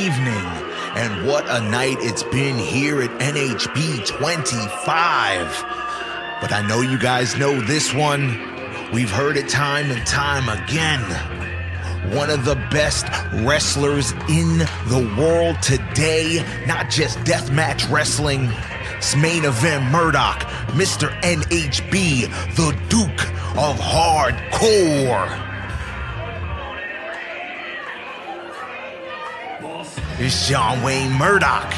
Evening, and what a night it's been here at NHB 25. But I know you guys know this one. We've heard it time and time again. One of the best wrestlers in the world today, not just deathmatch wrestling. It's main event Murdoch, Mr. NHB, the Duke of Hardcore. It's John Wayne Murdoch.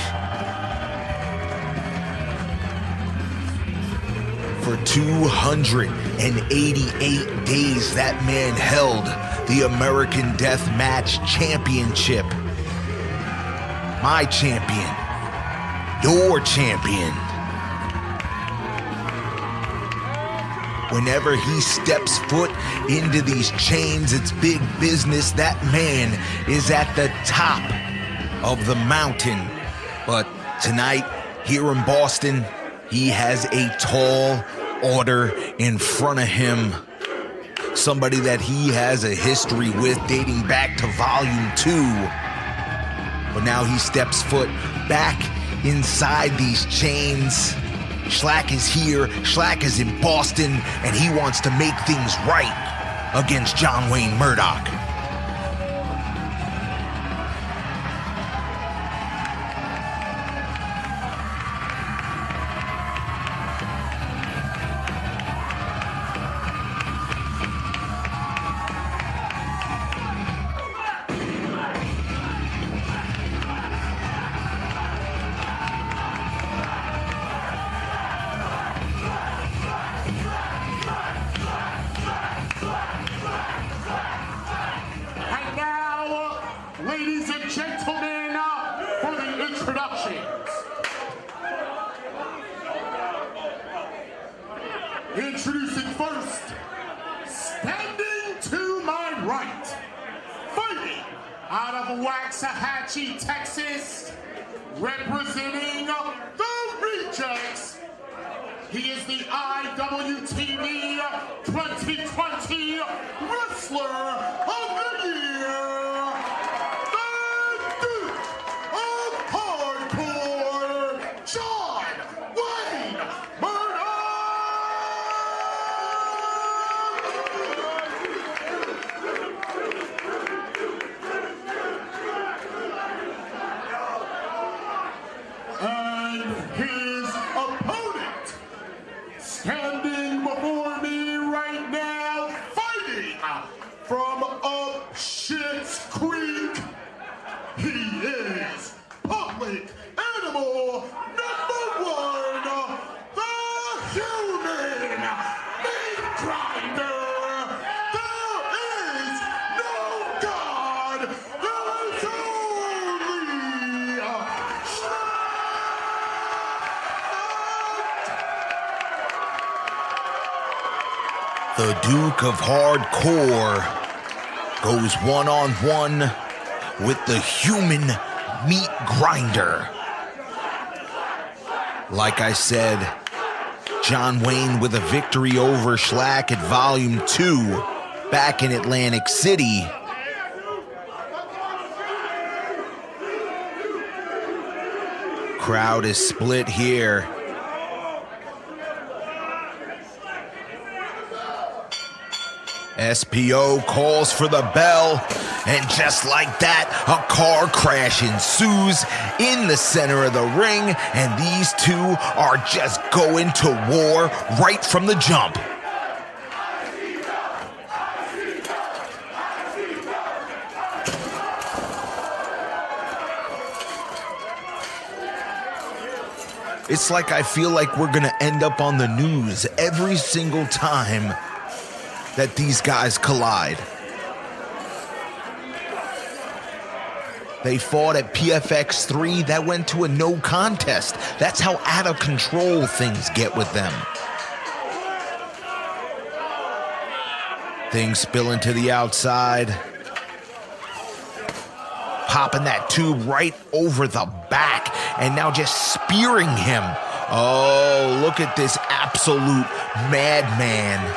For 288 days, that man held the American Deathmatch Championship. My champion. Your champion. Whenever he steps foot into these chains, it's big business. That man is at the top of the mountain. But tonight, here in Boston, he has a tall order in front of him. Somebody that he has a history with dating back to Volume 2. But now he steps foot back inside these chains. SHLAK is here, SHLAK is in Boston, and he wants to make things right against John Wayne Murdoch. Ladies and gentlemen, for the introductions. Introducing first, standing to my right, fighting out of Waxahachie, Texas, representing the Rejects. He is the IWTV 2020 Wrestler of the Year. And his opponent, standing before me right now, fighting from up Schitt's Creek, he is Public Animal #1, the Human Meat Grinder. There is no God, there is only The Duke of Hardcore goes one-on-one with the Human Meat Grinder. Like I said, John Wayne with a victory over SHLAK at Volume 2 back in Atlantic City. Crowd is split here. SPO calls for the bell, and just like that, a car crash ensues in the center of the ring, and these two are just going to war right from the jump. It's like I feel like we're gonna end up on the news every single time that these guys collide. They fought at PFX 3, that went to a no contest. That's how out of control things get with them. Things spilling to the outside. Popping that tube right over the back, and now just spearing him. Oh, look at this absolute madman.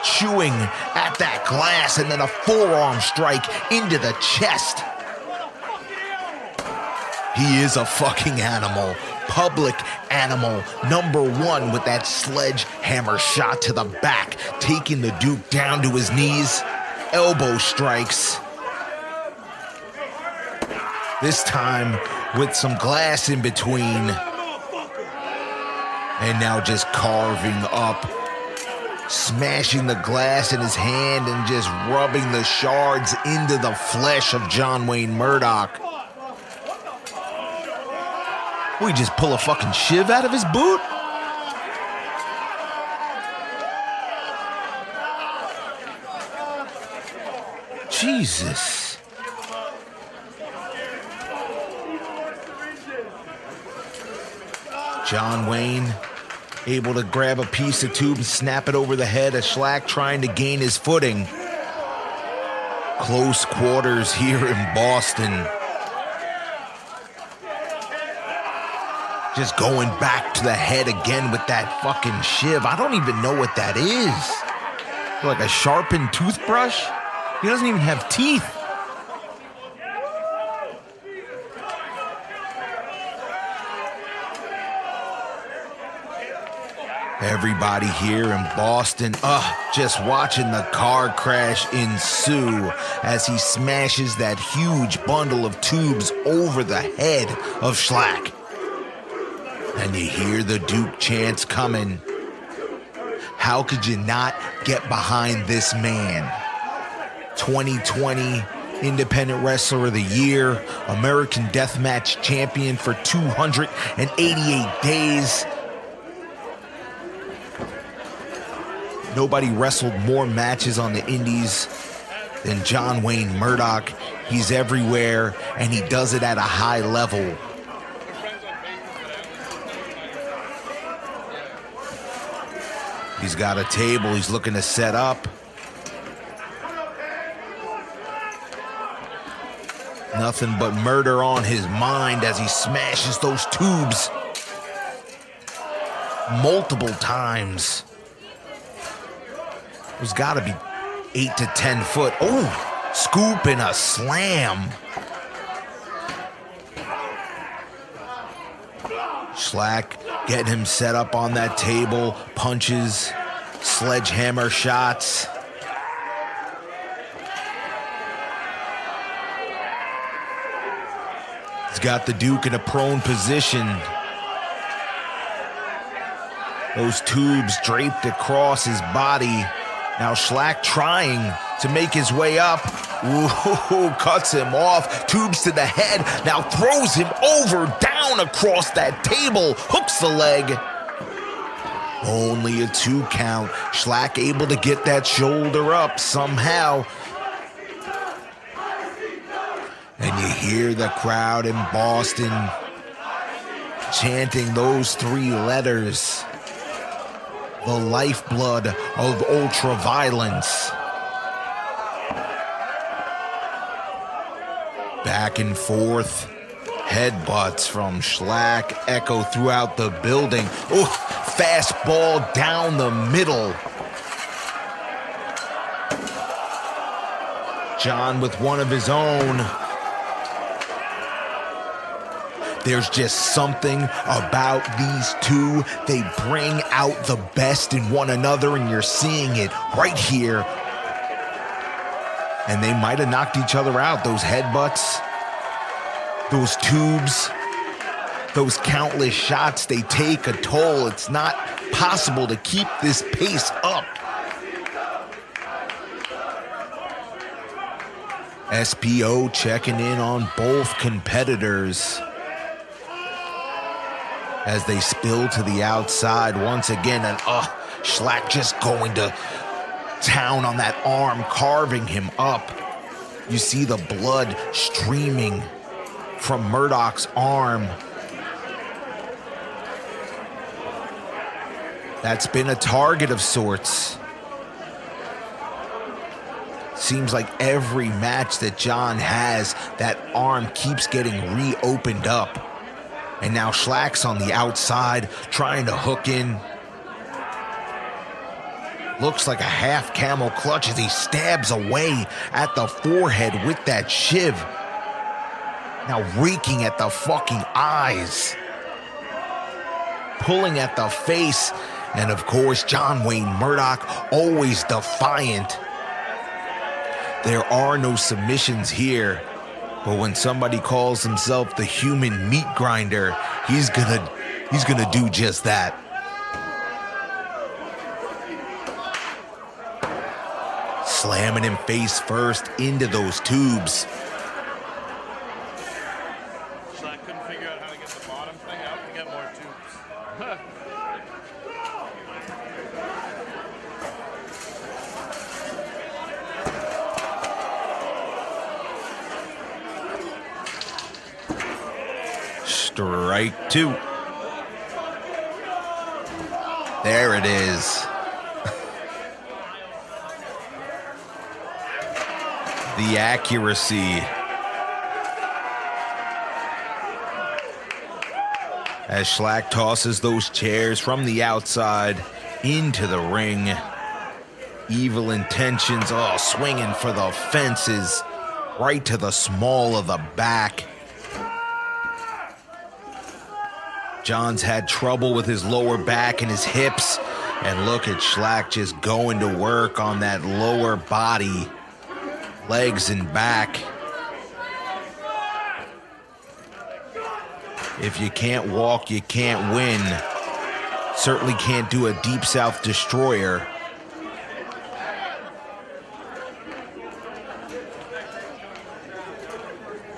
Chewing at that glass, and then a forearm strike into the chest. He is a fucking animal. Public animal. #1 with that sledgehammer shot to the back, taking the Duke down to his knees. Elbow strikes. This time with some glass in between. And now just carving up. Smashing the glass in his hand and just rubbing the shards into the flesh of John Wayne Murdoch. We just pull a fucking shiv out of his boot? Jesus. John Wayne able to grab a piece of tube and snap it over the head of SHLAK, trying to gain his footing. Close quarters here in Boston. Just going back to the head again with that fucking shiv. I don't even know what that is. Like a sharpened toothbrush? He doesn't even have teeth. Everybody here in Boston, just watching the car crash ensue as he smashes that huge bundle of tubes over the head of SHLAK. And you hear the Duke chants coming. How could you not get behind this man? 2020 Independent Wrestler of the Year, American Deathmatch Champion for 288 days. Nobody wrestled more matches on the indies than John Wayne Murdoch. He's everywhere, and he does it at a high level. He's got a table he's looking to set up. Nothing but murder on his mind as he smashes those tubes multiple times. There's got to be 8 to 10 foot. Oh, scoop and a slam. SHLAK getting him set up on that table. Punches, sledgehammer shots. He's got the Duke in a prone position. Those tubes draped across his body. Now SHLAK trying to make his way up. Ooh, cuts him off. Tubes to the head. Now throws him over, down across that table. Hooks the leg. Only a 2 count. SHLAK able to get that shoulder up somehow. And you hear the crowd in Boston chanting those 3 letters. The lifeblood of ultra-violence. Back and forth. Headbutts from SHLAK echo throughout the building. Ooh, fastball down the middle. John with one of his own. There's just something about these two. They bring out the best in one another, and you're seeing it right here. And they might have knocked each other out. Those headbutts, those tubes, those countless shots, they take a toll. It's not possible to keep this pace up. SPO checking in on both competitors as they spill to the outside once again. And SHLAK just going to town on that arm, carving him up. You see the blood streaming from Murdoch's arm. That's been a target of sorts. Seems like every match that John has, that arm keeps getting reopened up. And now SHLAK's on the outside, trying to hook in. Looks like a half camel clutch as he stabs away at the forehead with that shiv. Now raking at the fucking eyes. Pulling at the face. And of course, John Wayne Murdoch, always defiant. There are no submissions here. But when somebody calls himself the human meat grinder, he's gonna do just that. Slamming him face first into those tubes. SHLAK couldn't figure out how to get the bottom thing out to get more tubes. Strike two. There it is. The accuracy. As SHLAK tosses those chairs from the outside into the ring. Evil intentions, swinging for the fences, right to the small of the back. John's had trouble with his lower back and his hips. And look at SHLAK just going to work on that lower body. Legs and back. If you can't walk, you can't win. Certainly can't do a Deep South Destroyer.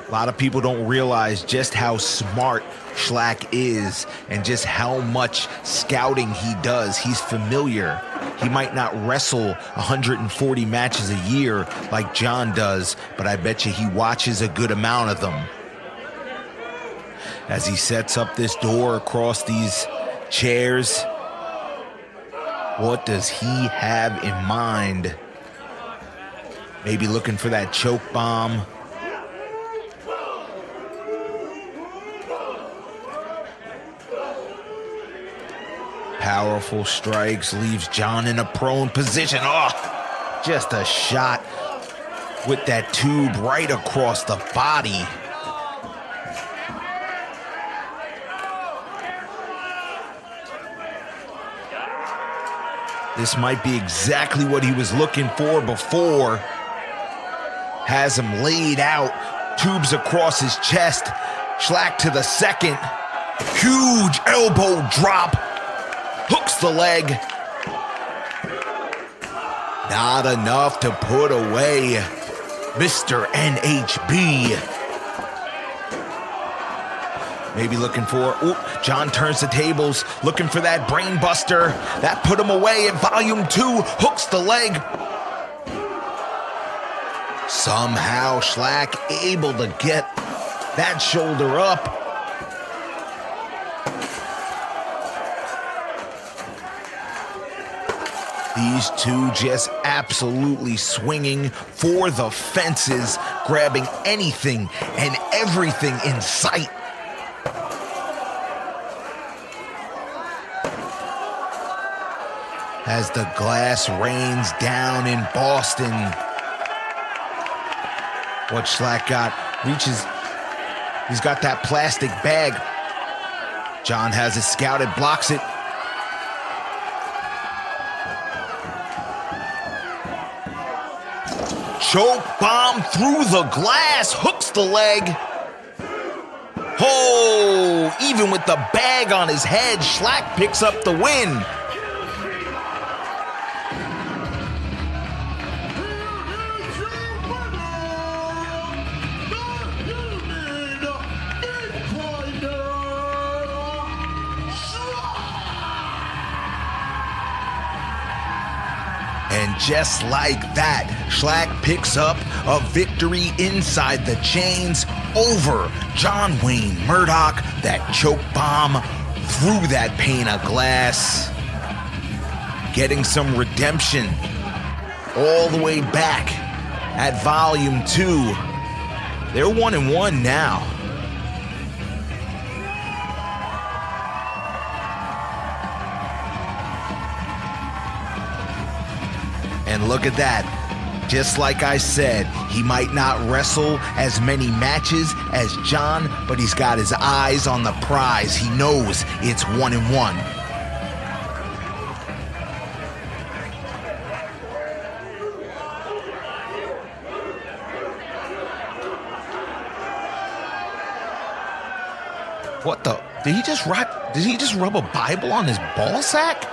A lot of people don't realize just how smart SHLAK is and just how much scouting he does. He's familiar. He might not wrestle 140 matches a year like John does, but I bet you he watches a good amount of them. As he sets up this door across these chairs, what does he have in mind? Maybe looking for that choke bomb. Powerful strikes, leaves John in a prone position. Just a shot with that tube right across the body. This might be exactly what he was looking for before. Has him laid out, tubes across his chest. SHLAK to the second. Huge elbow drop. Hooks the leg. Not enough to put away Mr. NHB. Maybe looking for, John turns the tables, looking for that brain buster. That put him away at volume 2, hooks the leg. Somehow SHLAK able to get that shoulder up. These two just absolutely swinging for the fences, grabbing anything and everything in sight. As the glass rains down in Boston. What SHLAK got, reaches, he's got that plastic bag. John has it scouted, blocks it. Choke bomb through the glass, hooks the leg. Oh, even with the bag on his head, SHLAK picks up the win. And just like that, SHLAK picks up a victory inside the chains over John Wayne Murdoch. That choke bomb through that pane of glass. Getting some redemption all the way back at volume 2. They're 1-1 now. And look at that. Just like I said, he might not wrestle as many matches as John, but he's got his eyes on the prize. He knows it's 1-1. What the? Did he just rub a Bible on his ball sack?